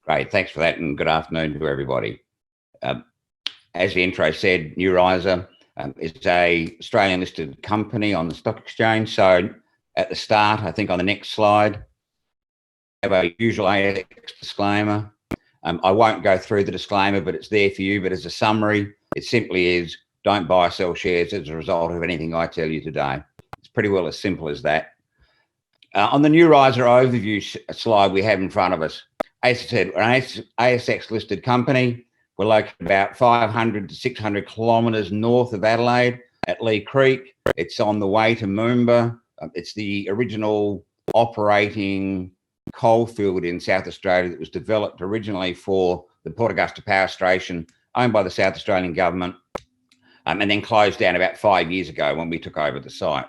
Great, thanks for that, and good afternoon to everybody. As the intro said, NeuRizer is a Australian listed company on the stock exchange. So at the start, I think on the next slide, have a usual ASX disclaimer. I won't go through the disclaimer, but it's there for you. But as a summary, it simply is, don't buy or sell shares as a result of anything I tell you today. It's pretty well as simple as that. On the NeuRizer overview slide we have in front of us, as I said, we're an ASX listed company. We're located about 500 to 600 kilometres north of Adelaide at Lee Creek. It's on the way to Moomba. It's the original operating coal field in South Australia that was developed originally for the Port Augusta Power Station, owned by the South Australian government, and then closed down about 5 years ago when we took over the site.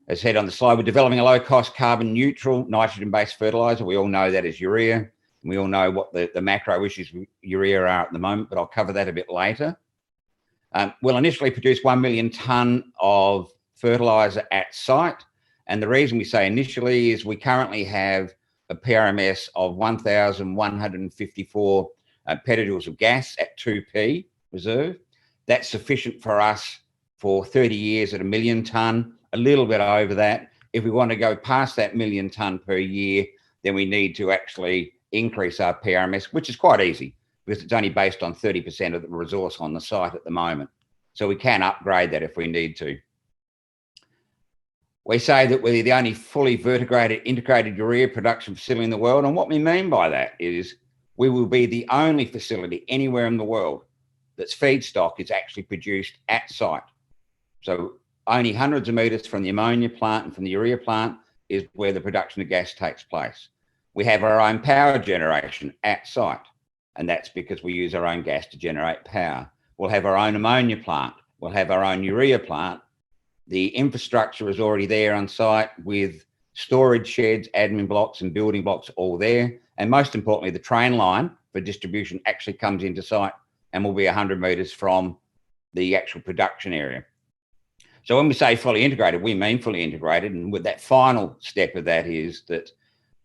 As said on the slide, we're developing a low-cost, carbon-neutral, nitrogen-based fertiliser. We all know that is urea. We all know what the macro issues with urea are at the moment, but I'll cover that a bit later. We'll initially produce 1 million tonne of fertiliser at site. And the reason we say initially is we currently have a PRMS of 1,154 petajoules of gas at 2p reserve. That's sufficient for us for 30 years at 1 million tonne, a little bit over that. If we want to go past that 1 million tonne per year, then we need to actually increase our PRMS, which is quite easy because it's only based on 30% of the resource on the site at the moment. So we can upgrade that if we need to. We say that we're the only fully integrated urea production facility in the world. And what we mean by that is we will be the only facility anywhere in the world that's feedstock is actually produced at site. So only hundreds of metres from the ammonia plant and from the urea plant is where the production of gas takes place. We have our own power generation at site, and that's because we use our own gas to generate power. We'll have our own ammonia plant. We'll have our own urea plant. The infrastructure is already there on site with storage sheds, admin blocks and building blocks all there. And most importantly, the train line for distribution actually comes into site and will be 100 metres from the actual production area. So when we say fully integrated, we mean fully integrated. And with that final step of that is that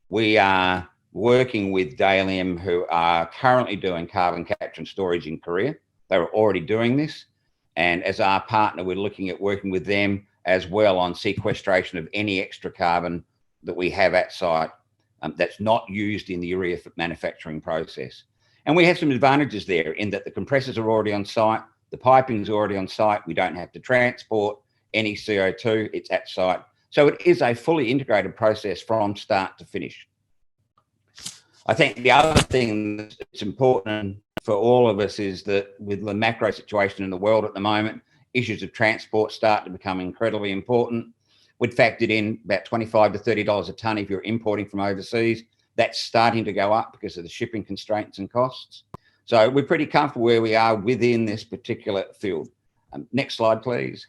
we are working with Dalium, who are currently doing carbon capture and storage in Korea. They were already doing this. And as our partner, we're looking at working with them as well on sequestration of any extra carbon that we have at site that's not used in the urea manufacturing process. And we have some advantages there in that the compressors are already on site, the piping is already on site, we don't have to transport any CO2, it's at site. So it is a fully integrated process from start to finish. I think the other thing that's important for all of us is that with the macro situation in the world at the moment, issues of transport start to become incredibly important. We'd factored in about $25 to $30 a tonne if you're importing from overseas. That's starting to go up because of the shipping constraints and costs. So we're pretty comfortable where we are within this particular field. Next slide, please.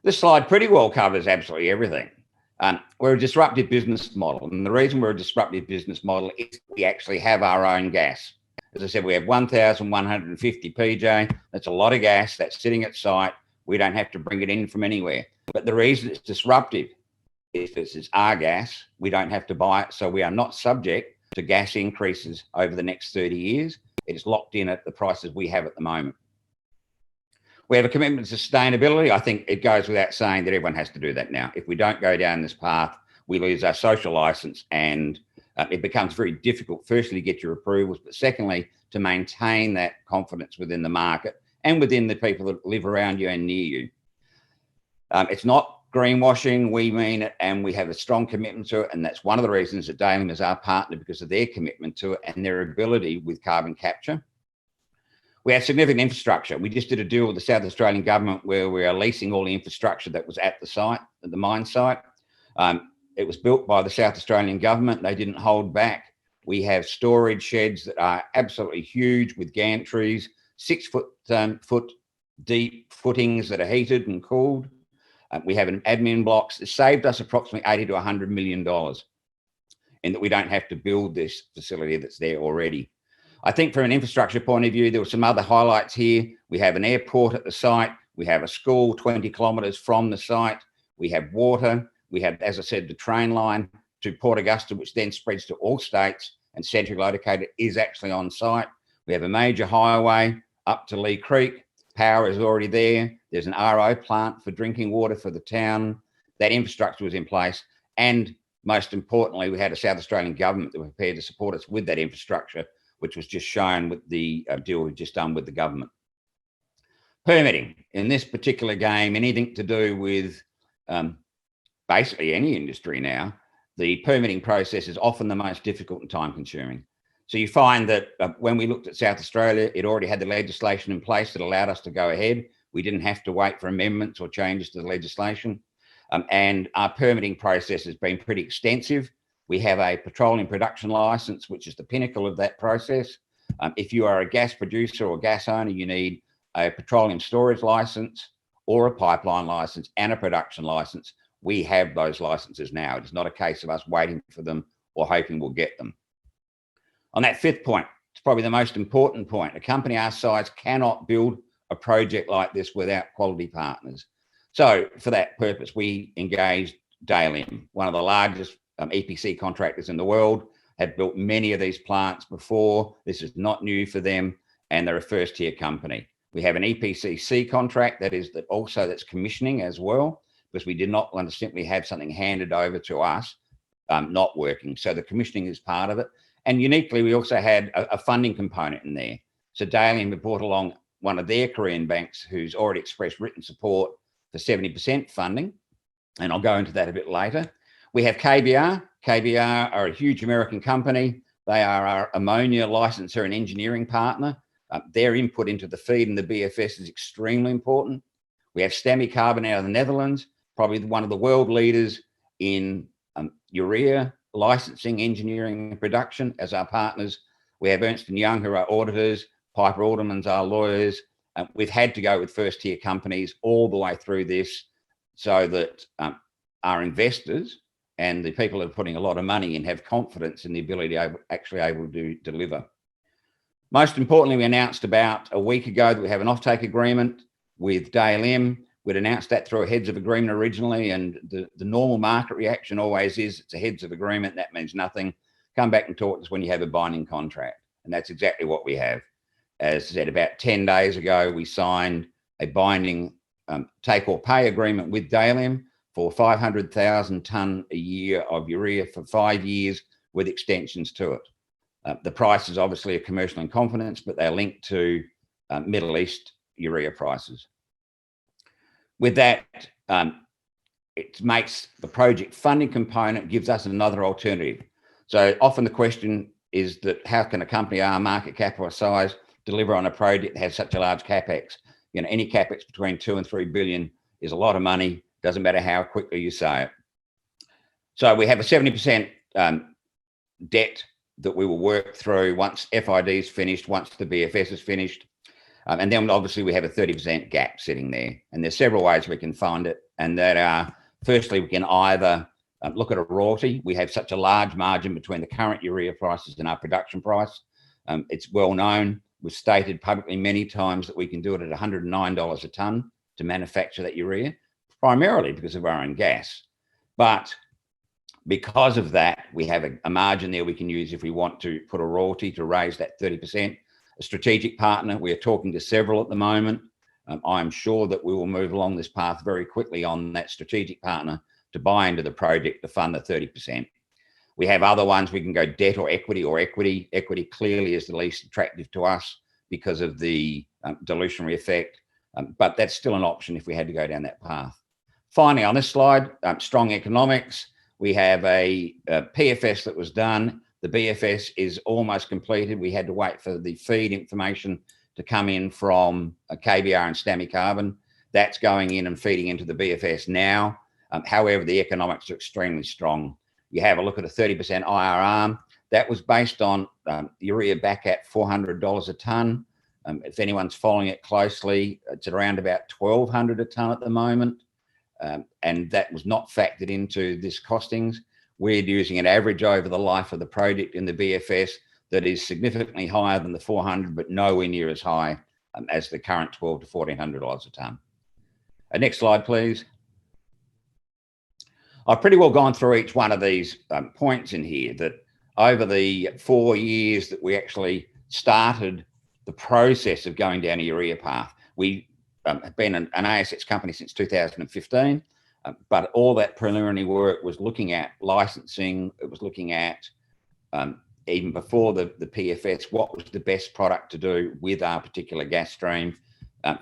This slide pretty well covers absolutely everything. We're a disruptive business model. And the reason we're a disruptive business model is we actually have our own gas. As I said, we have 1,150 PJ. That's a lot of gas that's sitting at site. We don't have to bring it in from anywhere. But the reason it's disruptive is this is our gas. We don't have to buy it. So we are not subject to gas increases over the next 30 years. It is locked in at the prices we have at the moment. We have a commitment to sustainability. I think it goes without saying that everyone has to do that now. If we don't go down this path, we lose our social license and it becomes very difficult, firstly, to get your approvals, but secondly, to maintain that confidence within the market and within the people that live around you and near you. It's not greenwashing, we mean it, and we have a strong commitment to it. And that's one of the reasons that Dalium is our partner, because of their commitment to it and their ability with carbon capture. We have significant infrastructure. We just did a deal with the South Australian government where we are leasing all the infrastructure that was at the site, at the mine site. It was built by the South Australian government. They didn't hold back. We have storage sheds that are absolutely huge with gantries, 6 foot deep footings that are heated and cooled. We have an admin blocks. It saved us approximately $80 to $100 million in that we don't have to build this facility that's there already. I think from an infrastructure point of view, there were some other highlights here. We have an airport at the site. We have a school 20 kilometres from the site. We have water. We have, as I said, the train line to Port Augusta, which then spreads to all states and centrally located, is actually on site. We have a major highway up to Lee Creek. Power is already there. There's an RO plant for drinking water for the town. That infrastructure was in place. And most importantly, we had a South Australian government that were prepared to support us with that infrastructure, which was just shown with the deal we've just done with the government. Permitting. In this particular game, anything to do with basically any industry now, the permitting process is often the most difficult and time consuming. So you find that when we looked at South Australia, it already had the legislation in place that allowed us to go ahead. We didn't have to wait for amendments or changes to the legislation. And our permitting process has been pretty extensive. We have a petroleum production license, which is the pinnacle of that process. If you are a gas producer or gas owner, you need a petroleum storage license or a pipeline license and a production license. We have those licenses now. It is not a case of us waiting for them or hoping we'll get them. On that fifth point, it's probably the most important point. A company our size cannot build a project like this without quality partners. So for that purpose, we engaged Dalian, one of the largest EPC contractors in the world, have built many of these plants before. This is not new for them, and they're a first-tier company. We have an EPCC contract that's commissioning as well, because we did not want to simply have something handed over to us not working. So the commissioning is part of it. And uniquely, we also had a funding component in there. So Dalian brought along one of their Korean banks who's already expressed written support for 70% funding. And I'll go into that a bit later. We have KBR. KBR are a huge American company. They are our ammonia licensor and engineering partner. Their input into the feed and the BFS is extremely important. We have Stamy Carbon out of the Netherlands, probably one of the world leaders in urea licensing, engineering, and production as our partners. We have Ernst & Young, who are auditors. Piper Alderman's our lawyers. We've had to go with first-tier companies all the way through this so that our investors and the people that are putting a lot of money in have confidence in the ability to actually able to deliver. Most importantly, we announced about a week ago that we have an offtake agreement with Dalian. We'd announced that through a heads of agreement originally, and the normal market reaction always is it's a heads of agreement. That means nothing. Come back and talk to us when you have a binding contract. And that's exactly what we have. As I said, about 10 days ago, we signed a binding take or pay agreement with Dalian for 500,000 tonne a year of urea for 5 years with extensions to it. The price is obviously a commercial in confidence, but they're linked to Middle East urea prices. With that, it makes the project funding component, gives us another alternative. So often the question is that how can a company our market cap or size deliver on a project that has such a large capex? You know, any capex between 2 and 3 billion is a lot of money. Doesn't matter how quickly you say it. So we have a 70% debt that we will work through once FID is finished, once the BFS is finished. And then obviously we have a 30% gap sitting there. And there's several ways we can fund it. And that are, firstly, we can either look at a royalty. We have such a large margin between the current urea prices and our production price. It's well known. We've stated publicly many times that we can do it at $109 a tonne to manufacture that urea, primarily because of our own gas. But because of that, we have a margin there we can use if we want to put a royalty to raise that 30%. A strategic partner, we are talking to several at the moment. I'm sure that we will move along this path very quickly on that strategic partner to buy into the project to fund the 30%. We have other ones, we can go debt or equity equity. Equity clearly is the least attractive to us because of the dilutionary effect, but that's still an option if we had to go down that path. Finally, on this slide, strong economics. We have a PFS that was done. The BFS is almost completed. We had to wait for the feed information to come in from KBR and Stamy Carbon. That's going in and feeding into the BFS now. However, the economics are extremely strong. You have a look at a 30% IRR. That was based on urea back at $400 a tonne. If anyone's following it closely, it's around about $1,200 a tonne at the moment. And that was not factored into this costings. We're using an average over the life of the project in the BFS that is significantly higher than the 400, but nowhere near as high as the current $1,200 to $1,400 a tonne. Next slide, please. I've pretty well gone through each one of these points in here, that over the 4 years that we actually started the process of going down a urea path. We have been an ASX company since 2015, but all that preliminary work was looking at licensing. It was looking at, even before the PFS, what was the best product to do with our particular gas stream.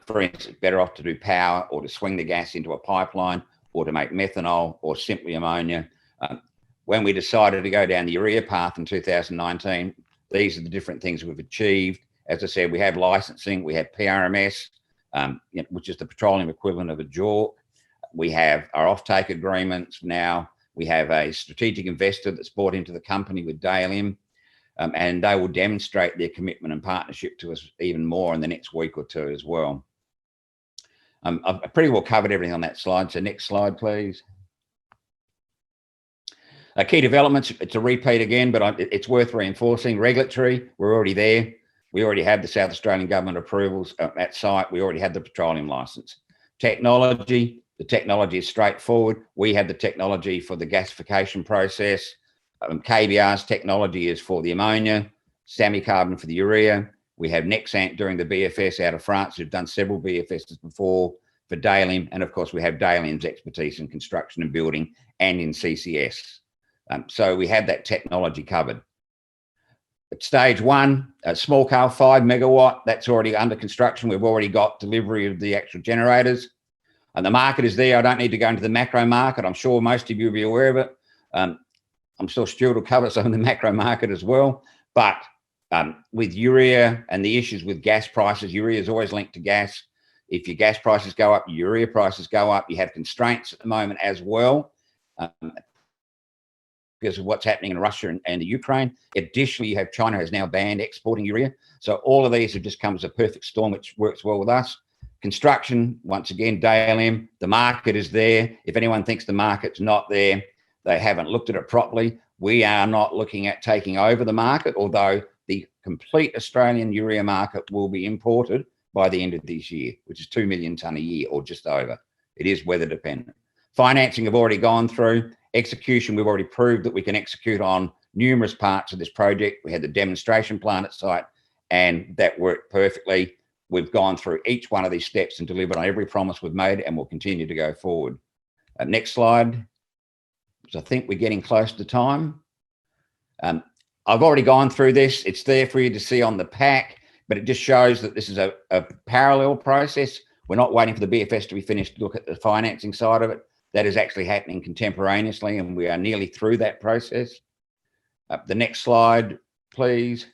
For instance, better off to do power, or to swing the gas into a pipeline, or to make methanol, or simply ammonia. When we decided to go down the urea path in 2019, these are the different things we've achieved. As I said, we have licensing, we have PRMS, which is the petroleum equivalent of a JORC. We have our offtake agreements now. We have a strategic investor that's bought into the company with Dalium, and they will demonstrate their commitment and partnership to us even more in the next week or two as well. I've pretty well covered everything on that slide. So next slide, please. Key developments, it's a repeat again, but it's worth reinforcing. Regulatory, we're already there. We already have the South Australian government approvals at site. We already have the petroleum license. Technology, the technology is straightforward. We have the technology for the gasification process. KBR's technology is for the ammonia, Samicarbon for the urea. We have Nexant doing the BFS out of France, who've done several BFSs before for Dalium. And of course, we have Dalium's expertise in construction and building and in CCS. So we have that technology covered. At stage one, small car, 5 megawatt, that's already under construction. We've already got delivery of the actual generators. And the market is there. I don't need to go into the macro market. I'm sure most of you will be aware of it. I'm sure Stuart will cover some of the macro market as well. But with urea and the issues with gas prices, urea is always linked to gas. If your gas prices go up, your urea prices go up. You have constraints at the moment as well, because of what's happening in Russia and the Ukraine. Additionally, you have China has now banned exporting urea. So all of these have just come as a perfect storm, which works well with us. Construction, once again, Dalium, the market is there. If anyone thinks the market's not there, they haven't looked at it properly. We are not looking at taking over the market, although the complete Australian urea market will be imported by the end of this year, which is 2 million tonne a year or just over. It is weather dependent. Financing have already gone through. Execution, we've already proved that we can execute on numerous parts of this project. We had the demonstration plant at site, and that worked perfectly. We've gone through each one of these steps and delivered on every promise we've made, and we'll continue to go forward. Next slide. So I think we're getting close to time. I've already gone through this. It's there for you to see on the pack, but it just shows that this is a parallel process. We're not waiting for the BFS to be finished to look at the financing side of it. That is actually happening contemporaneously, and we are nearly through that process. The next slide, please.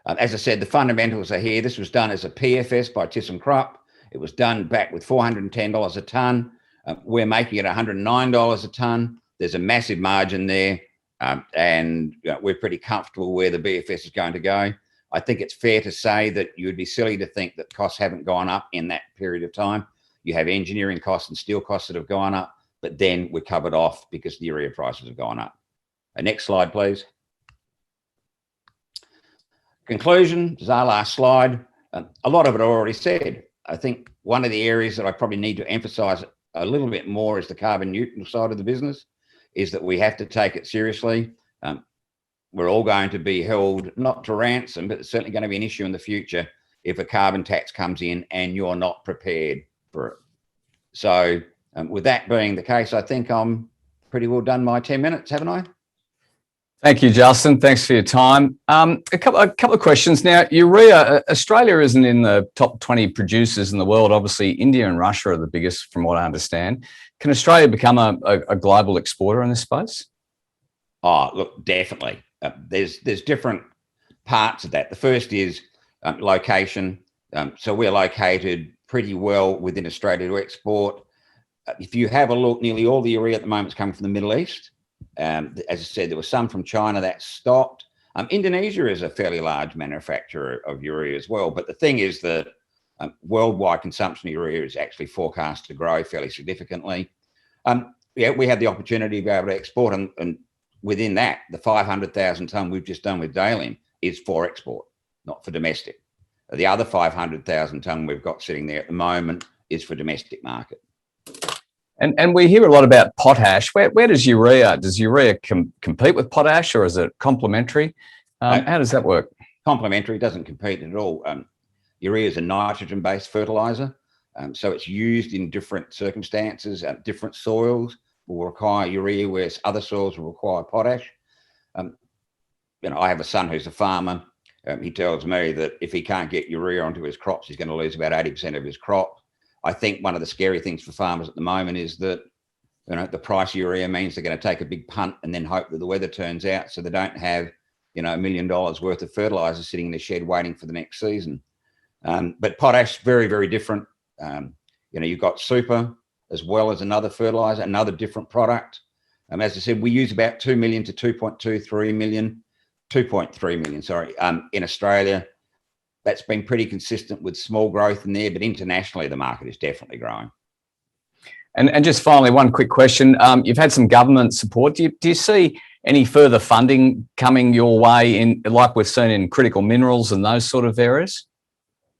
As I said, the fundamentals are here. This was done as a PFS by ThyssenKrupp. It was done back with $410 a tonne. We're making it $109 a tonne. There's a massive margin there, and we're pretty comfortable where the BFS is going to go. I think it's fair to say that you would be silly to think that costs haven't gone up in that period of time. You have engineering costs and steel costs that have gone up, but then we're covered off because the urea prices have gone up. Next slide, please. Conclusion, this is our last slide. A lot of it I already said. I think one of the areas that I probably need to emphasize a little bit more is the carbon neutral side of the business, is that we have to take it seriously. We're all going to be held, not to ransom, but it's certainly going to be an issue in the future if a carbon tax comes in and you're not prepared for it. So with that being the case, I think I'm pretty well done my 10 minutes, haven't I? Thank you, Justyn. Thanks for your time. A couple of questions. Now, urea, Australia isn't in the top 20 producers in the world. Obviously, India and Russia are the biggest, from what I understand. Can Australia become a global exporter in this space? Oh, look, definitely. There's different parts of that. The first is location. So we're located pretty well within Australia to export. If you have a look, nearly all the urea at the moment is coming from the Middle East. As I said, there was some from China that stopped. Indonesia is a fairly large manufacturer of urea as well. But the thing is that worldwide consumption of urea is actually forecast to grow fairly significantly. Yeah, we have the opportunity to be able to export, and within that, the 500,000 tonne we've just done with Dalium is for export, not for domestic. The other 500,000 tonne we've got sitting there at the moment is for domestic market. And we hear a lot about potash. Where does urea compete with potash, or is it complementary? How does that work? Complementary, doesn't compete at all. Urea is a nitrogen-based fertiliser, so it's used in different circumstances. Different soils will require urea, whereas other soils will require potash. I have a son who's a farmer. He tells me that if he can't get urea onto his crops, he's going to lose about 80% of his crop. I think one of the scary things for farmers at the moment is that the price of urea means they're going to take a big punt and then hope that the weather turns out, so they don't have $1 million worth of fertiliser sitting in the shed waiting for the next season. But potash, very, very different. You've got super as well as another fertiliser, another different product. As I said, we use about 2 million to 2.3 million in Australia. That's been pretty consistent with small growth in there, but internationally, the market is definitely growing. And just finally, one quick question. You've had some government support. Do you see any further funding coming your way, like we've seen in critical minerals and those sort of areas?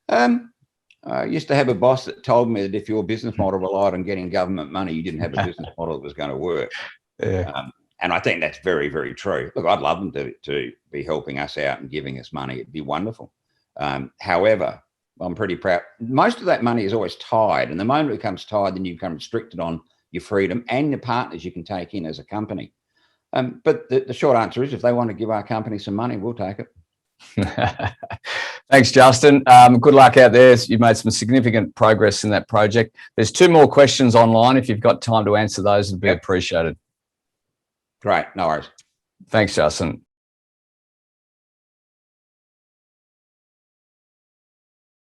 I used to have a boss that told me that if your business model relied on getting government money, you didn't have a business model that was going to work. Yeah. And I think that's very, very true. Look, I'd love them to be helping us out and giving us money. It'd be wonderful. However, I'm pretty proud. Most of that money is always tied. And the moment it becomes tied, then you become restricted on your freedom and the partners you can take in as a company. But the short answer is, if they want to give our company some money, we'll take it. Thanks, Justyn. Good luck out there. You've made some significant progress in that project. There's 2 more questions online. If you've got time to answer those, it'd be appreciated. Great. No worries. Thanks, Justyn.